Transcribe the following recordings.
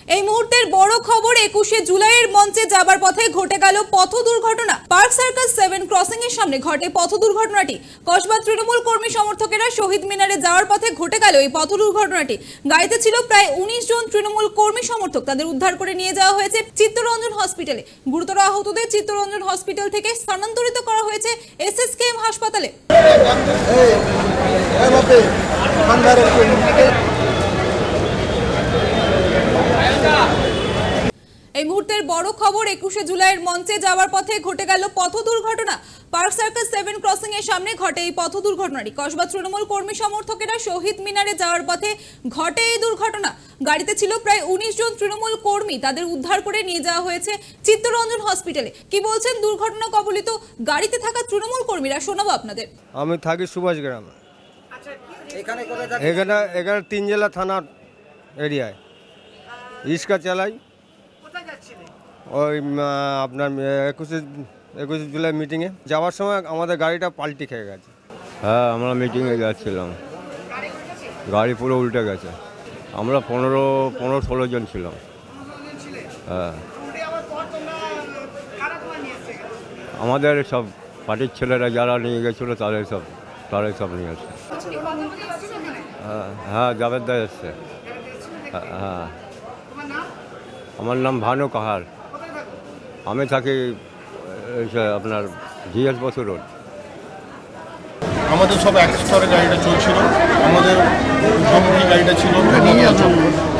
এই মুহূর্তের বড় খবর 21শে জুলাইয়ের মঞ্চে যাবার পথে ঘটে গেল পথ দুর্ঘটনা। পার্ক সার্কাস 7 ক্রসিং এর সামনে ঘটে পথ দুর্ঘটনাটি। কসবা তৃণমূল কর্মী সমর্থকেরা শহীদ মিনারে যাওয়ার পথে ঘটে গেল এই পথ দুর্ঘটনাটি। গাড়িতে ছিল প্রায় 19 জন তৃণমূল কর্মী সমর্থক। তাদের উদ্ধার করে নিয়ে যাওয়া হয়েছে চিত্তরঞ্জন হসপিটালে। গুরুতর আহতদের চিত্তরঞ্জন হসপিটাল থেকে স্থানান্তরিত করা হয়েছে এসএসকেএম হাসপাতালে। এই মুহূর্তের বড় খবর 21শে জুলাইয়ের মঞ্চে যাওয়ার পথে ঘটে গেল পথ দুর্ঘটনা। পার্ক সার্কাস 7 ক্রসিং এর সামনে ঘটে এই পথ দুর্ঘটনাটি। কসবা তৃণমূল কর্মী সমর্থকেরা শহীদ মিনারে যাওয়ার পথে ঘটে এই দুর্ঘটনা। গাড়িতে ছিল প্রায় 19 জন তৃণমূল কর্মী। তাদের উদ্ধার করে নিয়ে যাওয়া হয়েছে চিত্তরঞ্জন হসপিটালে। কি বলছেন দুর্ঘটনা কবলিত গাড়িতে থাকা তৃণমূল কর্মীরা, শোনাবো আপনাদের। আমি থাকি সুভাষ গ্রামে। এখানে 3 জেলা থানার এরিয়ায় রিক্সা চালাই। ওই আপনার 21শে জুলাই মিটিংয়ে যাওয়ার সময় আমাদের গাড়িটা পাল্টি খেয়ে গেছে। হ্যাঁ, আমরা মিটিংয়ে যাচ্ছিলাম, গাড়ি পুরো উল্টে গেছে। আমরা 15-16 জন ছিলাম। হ্যাঁ, আমাদের সব পার্টির ছেলেরা যারা নিয়ে গেছিলো তারাই সব নিয়ে আসছে। হ্যাঁ, জাভেদ দা এসছে। হ্যাঁ, আমার নাম ভানু কাহার। আমি থাকি আপনার জিএস বসু রোড। আমাদের সব এক স্তরে গাড়িটা চলছিল, আমাদের জমি গাড়িটা ছিল।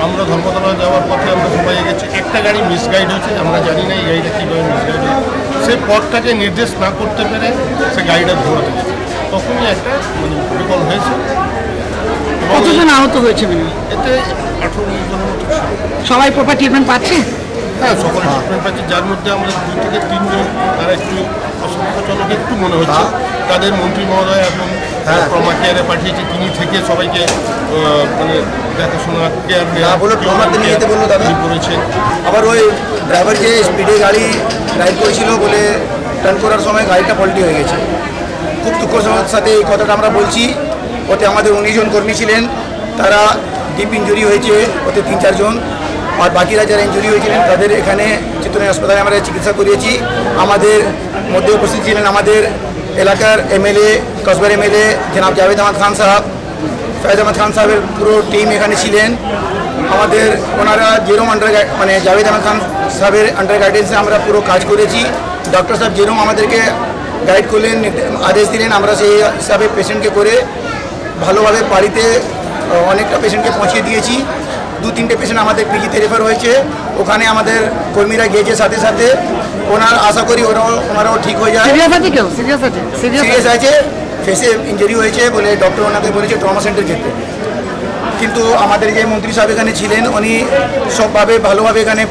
আমরা ধর্মতলা যাওয়ার পথে আমরা সবাই গেছি, একটা গাড়ি মিসগাইড হয়েছে। আমরা জানি না এই গাড়িটা কীভাবে মিসগাইড হয়েছে। সে পথটাকে নির্দেশ না করতে পেরে সে গাড়িটা ধরতে গেছে, তখনই একটা বিকল হয়েছে। কতজন আহত হয়েছে? এতে 18-19 জনের মতো সবাই প্রপার ট্রিটমেন্ট পাচ্ছে? হ্যাঁ, সকলে ট্রিটমেন্ট পাচ্ছে, যার মধ্যে আমাদের 2 থেকে 3 জন তারা একটু অসুবিধাজনক একটু মনে হচ্ছে। তাদের মন্ত্রী মহোদয় এখন ট্রমা কেয়ারে পাঠিয়েছে, তিনি থেকে সবাইকে মানে দেখাশোনা কেয়ার করেছেন। আবার ওই ড্রাইভার যে স্পিডে গাড়ি ড্রাইভ করেছিল বলে টার্ন করার সময় গাড়িটা পল্টি হয়ে গেছে। খুব দুঃখের সাথে এই কথাটা আমরা বলছি। ওতে আমাদের 19 জন কর্মী ছিলেন, তারা ডিপ ইঞ্জুরি হয়েছে, ওতে 3-4 জন। আর বাকিরা যারা ইঞ্জুরি হয়েছিলেন তাদের এখানে চিত্তরঞ্জন হাসপাতালে আমরা চিকিৎসা করিয়েছি। আমাদের মধ্যে উপস্থিত ছিলেন আমাদের এলাকার এমএলএ, কসবার এমএলএ জনাব জাভেদ আহমদ খান সাহেব, ফয়েজ আহমদ খান সাহেবের পুরো টিম এখানে ছিলেন। আমাদের ওনারা যেরকম মানে জাভেদ আহমদ খান সাহেবের আন্ডার গাইডেন্সে আমরা পুরো কাজ করেছি। ডক্টর সাহেব যেরকম আমাদেরকে গাইড করলেন, আদেশ দিলেন, আমরা সেই হিসাবে পেশেন্টকে করে ভালোভাবে বাড়িতে অনেকটা পেশেন্টকে পৌঁছে দিয়েছি। 2-3টে পেশেন্ট আমাদের পিজিতে রেফার হয়েছে, ওখানে আমাদের কর্মীরা গিয়েছে সাথে সাথে। আশা করি ওনারাও ঠিক হয়ে যায়। সিরিয়াস আছে, ফেসে ইঞ্জুরি হয়েছে বলে ডক্টর ওনাকে বলেছে ট্রমা সেন্টার যেতে। কিন্তু আমাদের যে মন্ত্রী সাহেব এখানে ছিলেন, উনি সবভাবে ভালোভাবে এখানে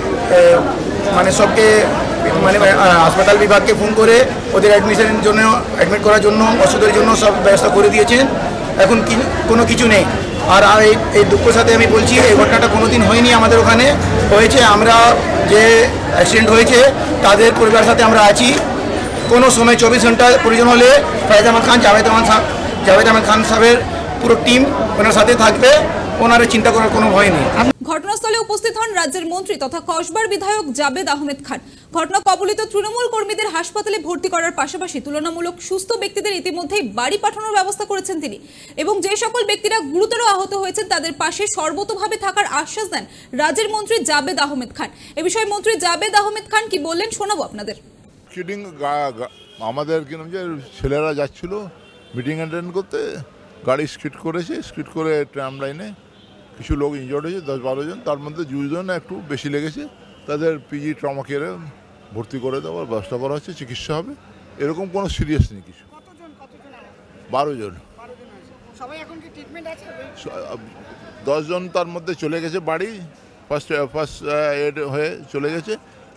মানে সবকে মানে হাসপাতাল বিভাগকে ফোন করে ওদের অ্যাডমিশনের জন্য, অ্যাডমিট করার জন্য, ওষুধের জন্য সব ব্যবস্থা করে দিয়েছেন। এখন কোনো কিছু নেই। আর এই দুঃখের সাথে আমি বলছি, এই ঘটনাটা কোনোদিন হয়নি আমাদের ওখানে, হয়েছে। আমরা যে অ্যাক্সিডেন্ট হয়েছে তাদের পরিবারের সাথে আমরা আছি। কোনো সময় 24 ঘন্টা প্রয়োজন হলে ফয়েজ আহমদ খান, জাভেদ আহমদ খান সাহেবের পুরো টিম ওনার সাথে থাকবে, ওনারা চিন্তা করার কোনো ভয় নেই। ঘটনাস্থলে উপস্থিত হন রাজ্যের মন্ত্রী তথা কসবার বিধায়ক জাভেদ আহমেদ খান। ঘটনা কবলিত তৃণমূল কর্মীদের হাসপাতালে ভর্তি করার পাশাপাশি তুলনামূলক সুস্থ ব্যক্তিদের ইতিমধ্যেই বাড়ি পাঠানোর ব্যবস্থা করেছেন তিনি। এবং যে সকল ব্যক্তিরা গুরুতর আহত হয়েছেন তাদের পাশে সর্বতোভাবে থাকার আশ্বাস দেন রাজ্যের মন্ত্রী জাভেদ আহমেদ খান। এ বিষয়ে মন্ত্রী জাভেদ আহমেদ খান কি বললেন, শোনাবো আপনাদের। আমাদের যে ছেলেরা যাচ্ছিল মিটিং অ্যাটেন্ড করতে, গাড়ি স্কিড করেছে, স্কিড করে ট্রাম লাইনে কিছু লোক ইনজয়ার্ড হয়েছে, 10-12 জন। তার মধ্যে 2 জন একটু বেশি লেগেছে, তাদের পিজি ট্রমা কেয়ারে ভর্তি করে দেওয়ার ব্যবস্থা করা হচ্ছে, চিকিৎসা হবে। এরকম কোনো সিরিয়াস নেই কিছু। 12 জন। 10 জন তার মধ্যে চলে গেছে বাড়ি, ফার্স্ট এড হয়ে চলে গেছে।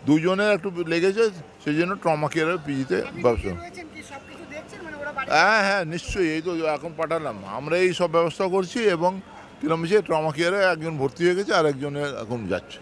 2 জনের একটু লেগেছে, সেই জন্য ট্রমা কেয়ারের পিজিতে ব্যবস্থা। হ্যাঁ, নিশ্চয়ই। এই তো এখন পাঠালাম, আমরা এই সব ব্যবস্থা করছি। এবং কিরম ট্রমা কেয়ারে একজন ভর্তি হয়ে গেছে, আর একজনের এখন যাচ্ছে।